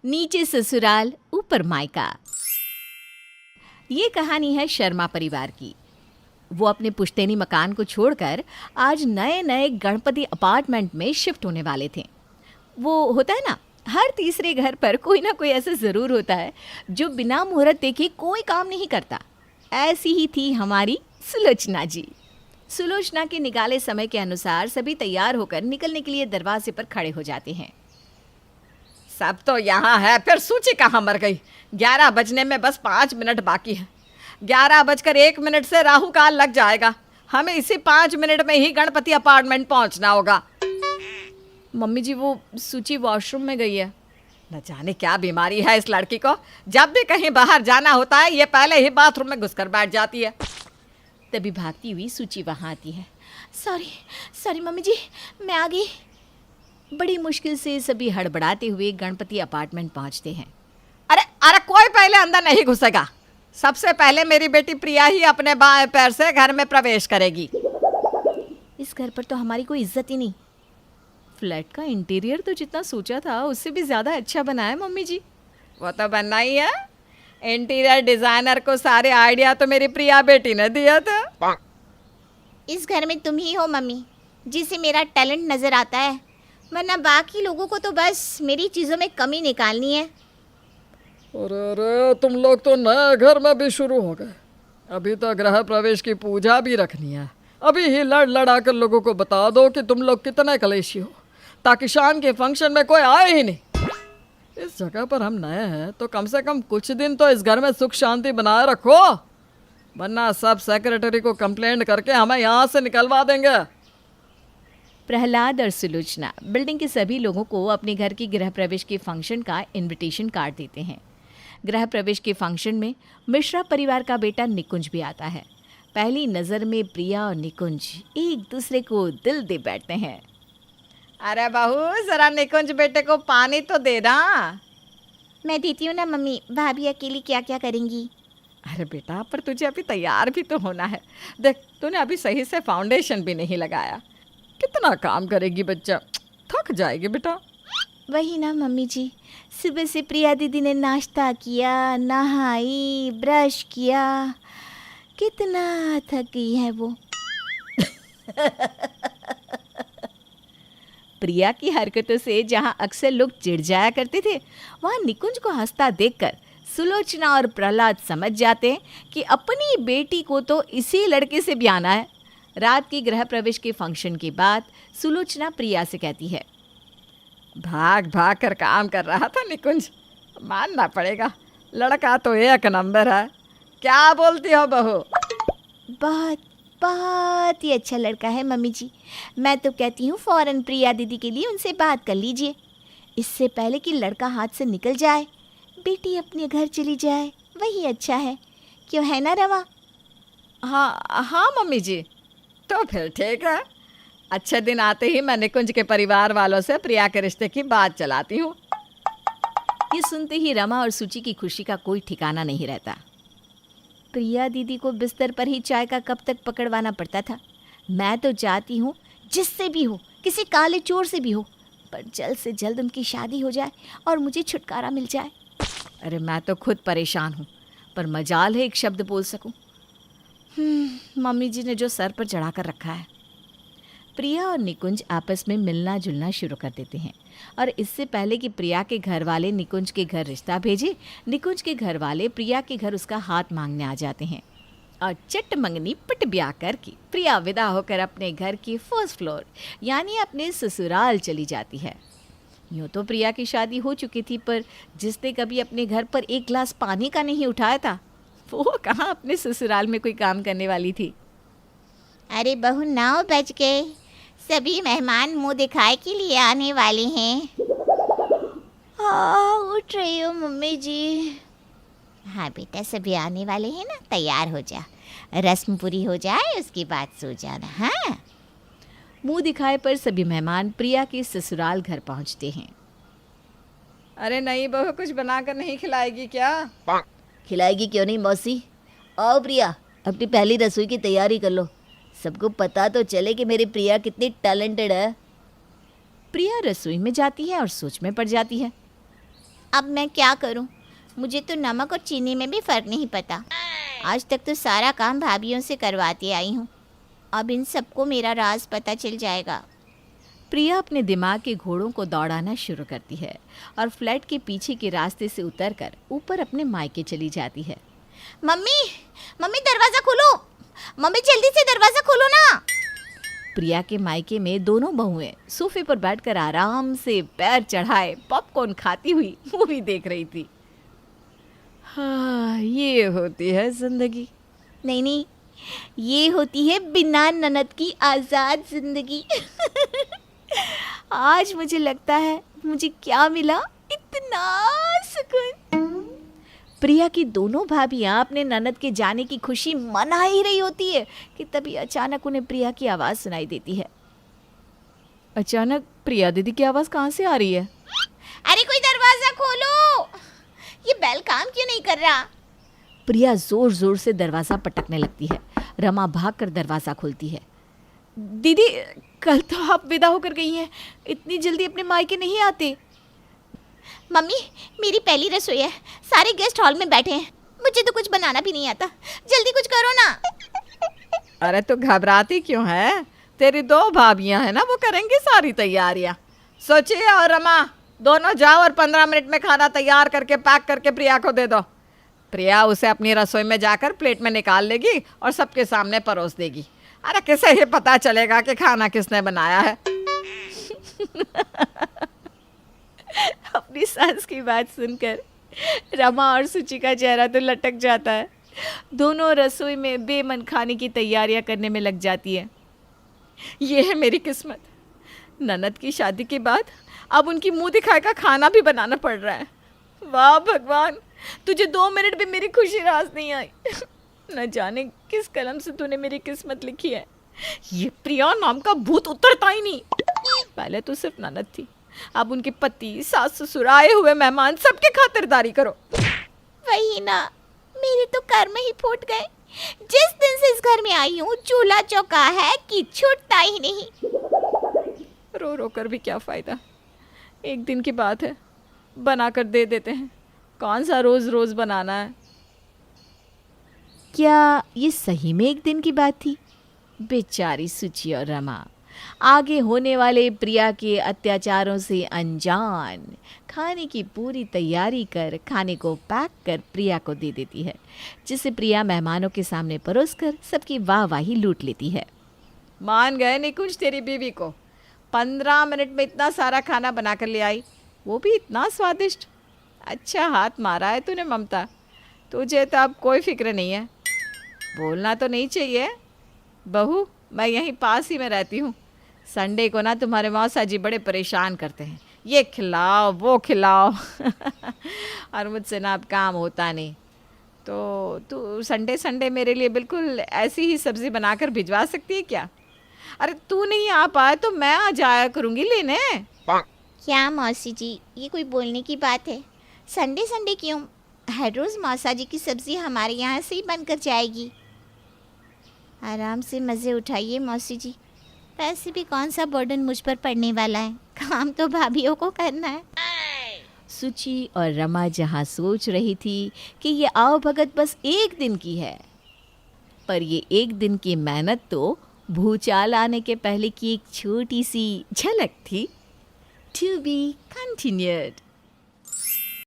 नीचे ससुराल ऊपर मायका। ये कहानी है शर्मा परिवार की। वो अपने पुश्तैनी मकान को छोड़कर आज नए नए गणपति अपार्टमेंट में शिफ्ट होने वाले थे। वो होता है ना, हर तीसरे घर पर कोई ना कोई ऐसा ज़रूर होता है जो बिना मुहूर्त देखे कोई काम नहीं करता। ऐसी ही थी हमारी सुलोचना जी। सुलोचना के निकाले समय के अनुसार सभी तैयार होकर निकलने के लिए दरवाजे पर खड़े हो जाते हैं। सब तो यहाँ है, फिर सूची कहाँ मर गई। 11 बजने में बस 5 मिनट बाकी है। 11:01 से राहु काल लग जाएगा। हमें इसी 5 मिनट में ही गणपति अपार्टमेंट पहुँचना होगा। मम्मी जी, वो सूची वॉशरूम में गई है। न जाने क्या बीमारी है इस लड़की को। जब भी कहीं बाहर जाना होता है ये पहले ही बाथरूम में घुसकर बैठ जाती है। तभी भागती हुई सूची वहाँ आती है। सॉरी मम्मी जी, मैं आ गई। बड़ी मुश्किल से सभी हड़बड़ाते हुए गणपति अपार्टमेंट पहुँचते हैं। अरे कोई पहले अंदर नहीं घुसेगा। सबसे पहले मेरी बेटी प्रिया ही अपने बाएं पैर से घर में प्रवेश करेगी। इस घर पर तो हमारी कोई इज्जत ही नहीं। फ्लैट का इंटीरियर तो जितना सोचा था उससे भी ज़्यादा अच्छा बना है मम्मी जी। वो तो बनना ही है। इंटीरियर डिजाइनर को सारे आइडिया तो मेरी प्रिया बेटी ने दिया था। इस घर में तुम ही हो मम्मी जिसे मेरा टैलेंट नज़र आता है, वरना बाकी लोगों को तो बस मेरी चीज़ों में कमी निकालनी है। अरे तुम लोग तो नए घर में भी शुरू हो गए। अभी तो गृह प्रवेश की पूजा भी रखनी है। अभी ही लड़ा कर लोगों को बता दो कि तुम लोग कितने कलेशी हो, ताकि शान के फंक्शन में कोई आए ही नहीं। इस जगह पर हम नए हैं तो कम से कम कुछ दिन तो इस घर में सुख शांति बनाए रखो, वरना सब सेक्रेटरी को कंप्लेंट करके हमें यहाँ से निकलवा देंगे। प्रहलाद और सुलोचना बिल्डिंग के सभी लोगों को अपने घर की गृह प्रवेश के फंक्शन का इनविटेशन कार्ड देते हैं। गृह प्रवेश के फंक्शन में मिश्रा परिवार का बेटा निकुंज भी आता है। पहली नज़र में प्रिया और निकुंज एक दूसरे को दिल दे बैठते हैं। अरे बहू, जरा निकुंज बेटे को पानी तो दे ना। मैं देती हूँ ना मम्मी, भाभी अकेली क्या क्या करेंगी। अरे बेटा, पर तुझे अभी तैयार भी तो होना है। देख, तूने अभी सही से फाउंडेशन भी नहीं लगाया। कितना काम करेगी बच्चा, थक जाएगी बेटा। वही ना मम्मी जी, सुबह से प्रिया दीदी ने नाश्ता किया, नहाई, ब्रश किया, कितना थक गई है वो। प्रिया की हरकतों से जहां अक्सर लोग चिढ़ जाया करते थे, वहां निकुंज को हंसता देखकर सुलोचना और प्रहलाद समझ जाते हैं कि अपनी बेटी को तो इसी लड़के से ब्याना है। रात की गृह प्रवेश के फंक्शन के बाद सुलोचना प्रिया से कहती है, भाग भाग कर काम कर रहा था निकुंज, मानना पड़ेगा, लड़का तो 1 नंबर है। क्या बोलती हो बहू? बहुत बहुत ही अच्छा लड़का है मम्मी जी। मैं तो कहती हूँ फ़ौरन प्रिया दीदी के लिए उनसे बात कर लीजिए, इससे पहले कि लड़का हाथ से निकल जाए, बेटी अपने घर चली जाए, वही अच्छा है। क्यों, है ना रवा? हाँ मम्मी जी, तो फिर ठीक है। अच्छे दिन आते ही मैं निकुंज के परिवार वालों से प्रिया के रिश्ते की बात चलाती हूँ। ये सुनते ही रमा और सूची की खुशी का कोई ठिकाना नहीं रहता। प्रिया दीदी को बिस्तर पर ही चाय का कप तक पकड़वाना पड़ता था। मैं तो चाहती हूँ जिससे भी हो, किसी काले चोर से भी हो, पर जल्द से जल्द उनकी शादी हो जाए और मुझे छुटकारा मिल जाए। अरे मैं तो खुद परेशान हूँ, पर मजाल है एक शब्द बोल सकूँ। मम्मी जी ने जो सर पर चढ़ा कर रखा है। प्रिया और निकुंज आपस में मिलना जुलना शुरू कर देते हैं, और इससे पहले कि प्रिया के घर वाले निकुंज के घर रिश्ता भेजे, निकुंज के घर वाले प्रिया के घर उसका हाथ मांगने आ जाते हैं। और चिट मंगनी पिट ब्याह करके प्रिया विदा होकर अपने घर की फर्स्ट फ्लोर यानी अपने ससुराल चली जाती है। यूँ तो प्रिया की शादी हो चुकी थी, पर जिसने कभी अपने घर पर एक गिलास पानी का नहीं उठाया था, वो कहाँ अपने ससुराल में कोई काम करने वाली थी। अरे बहू, 9 बज गए, सभी मेहमान मुंह दिखाए के लिए आने वाले हैं। हाँ, उठ रही हो मम्मी जी? हाँ बेटा, सभी आने वाले हैं ना, तैयार हो जा, रस्म पूरी हो जाए उसके बाद सो जाना। हाँ। मुंह दिखाए पर सभी मेहमान प्रिया के ससुराल घर पहुंचते हैं। अरे नहीं बहू, कुछ बनाकर नहीं खिलाएगी क्या? खिलाएगी क्यों नहीं मौसी। आओ प्रिया, अपनी पहली रसोई की तैयारी कर लो, सबको पता तो चले कि मेरी प्रिया कितनी टैलेंटेड है। प्रिया रसोई में जाती है और सोच में पड़ जाती है। अब मैं क्या करूं? मुझे तो नमक और चीनी में भी फ़र्क नहीं पता। आज तक तो सारा काम भाभीयों से करवाती आई हूँ। अब इन सबको मेरा राज पता चल जाएगा। प्रिया अपने दिमाग के घोड़ों को दौड़ाना शुरू करती है और फ्लैट के पीछे के रास्ते से उतरकर ऊपर अपने मायके चली जाती है। मम्मी, मम्मी दरवाज़ा खोलो। मम्मी जल्दी से दरवाज़ा खोलो ना। प्रिया के मायके में दोनों बहुएं सोफे पर बैठकर आराम से पैर चढ़ाए पॉपकॉर्न खाती हुई मूवी देख रही थी। हाँ, ये होती है जिंदगी। नहीं नहीं, ये होती है बिना ननद की आज़ाद जिंदगी। आज मुझे लगता है मुझे क्या मिला, इतना सुकून। प्रिया की दोनों भाभियां अपने ननद के जाने की खुशी मना ही रही होती है कि तभी अचानक उन्हें प्रिया की आवाज़ सुनाई देती है। अचानक प्रिया दीदी की आवाज़ कहाँ से आ रही है? अरे कोई दरवाज़ा खोलो, ये बेल काम क्यों नहीं कर रहा? प्रिया जोर जोर से दरवाज़ा पटकने लगती है। रमा भागकर दरवाज़ा खोलती है। दीदी, कल तो आप विदा होकर गई हैं, इतनी जल्दी अपने मायके नहीं आते। मम्मी, मेरी पहली रसोई है, सारे गेस्ट हॉल में बैठे हैं, मुझे तो कुछ बनाना भी नहीं आता, जल्दी कुछ करो ना। अरे तो घबराती क्यों है? तेरी 2 भाभियां हैं ना, वो करेंगी सारी तैयारियां। सोचिए और रमा, दोनों जाओ और 15 मिनट में खाना तैयार करके पैक करके प्रिया को दे दो। प्रिया उसे अपनी रसोई में जाकर प्लेट में निकाल लेगी और सबके सामने परोस देगी। अरे किसे ये पता चलेगा कि खाना किसने बनाया है? अपनी सास की बात सुनकर रमा और सुचि का चेहरा तो लटक जाता है। दोनों रसोई में बेमन खाने की तैयारियां करने में लग जाती है। ये है मेरी किस्मत, ननद की शादी के बाद अब उनकी मुंह दिखाए का खाना भी बनाना पड़ रहा है। वाह भगवान, तुझे 2 मिनट भी मेरी खुशी रास नहीं आई। न जाने किस कलम से तूने मेरी किस्मत लिखी है। ये प्रिया नाम का भूत उतरता ही नहीं। पहले तो सिर्फ ननद थी, अब उनके पति, सास ससुर, आए हुए मेहमान, सबके खातिरदारी करो। वही ना, मेरे तो कर्म ही फूट गए। जिस दिन से इस घर में आई हूँ चूल्हा चौका है कि छूटता ही नहीं। रो रो कर भी क्या फ़ायदा, एक दिन की बात है, बना कर दे देते हैं। कौन सा रोज़ रोज़ बनाना है। क्या ये सही में एक दिन की बात थी? बेचारी सुचि और रमा आगे होने वाले प्रिया के अत्याचारों से अनजान खाने की पूरी तैयारी कर खाने को पैक कर प्रिया को दे देती है, जिसे प्रिया मेहमानों के सामने परोसकर सबकी वाहवाही लूट लेती है। मान गए निकुंज तेरी बीवी को, 15 मिनट में इतना सारा खाना बना कर ले आई, वो भी इतना स्वादिष्ट। अच्छा हाथ मारा है तूने ममता, तुझे तो अब कोई फिक्र नहीं है। बोलना तो नहीं चाहिए बहू, मैं यहीं पास ही में रहती हूँ। संडे को ना तुम्हारे मौसा जी बड़े परेशान करते हैं, ये खिलाओ वो खिलाओ। और मुझसे ना अब काम होता नहीं, तो तू संडे संडे मेरे लिए बिल्कुल ऐसी ही सब्ज़ी बनाकर भिजवा सकती है क्या? अरे तू नहीं आ पाए तो मैं आ जाया करूँगी लेने। क्या मौसी जी, ये कोई बोलने की बात है? संडे संडे क्यों, हर रोज़ मौसा जी की सब्ज़ी हमारे यहाँ से ही बनकर जाएगी। आराम से मज़े उठाइए मौसी जी, वैसे भी कौन सा बर्डन मुझ पर पड़ने वाला है, काम तो भाभीयों को करना है। सुचि और रमा जहाँ सोच रही थी कि ये आओ भगत बस एक दिन की है, पर ये एक दिन की मेहनत तो भूचाल आने के पहले की एक छोटी सी झलक थी। To be continued.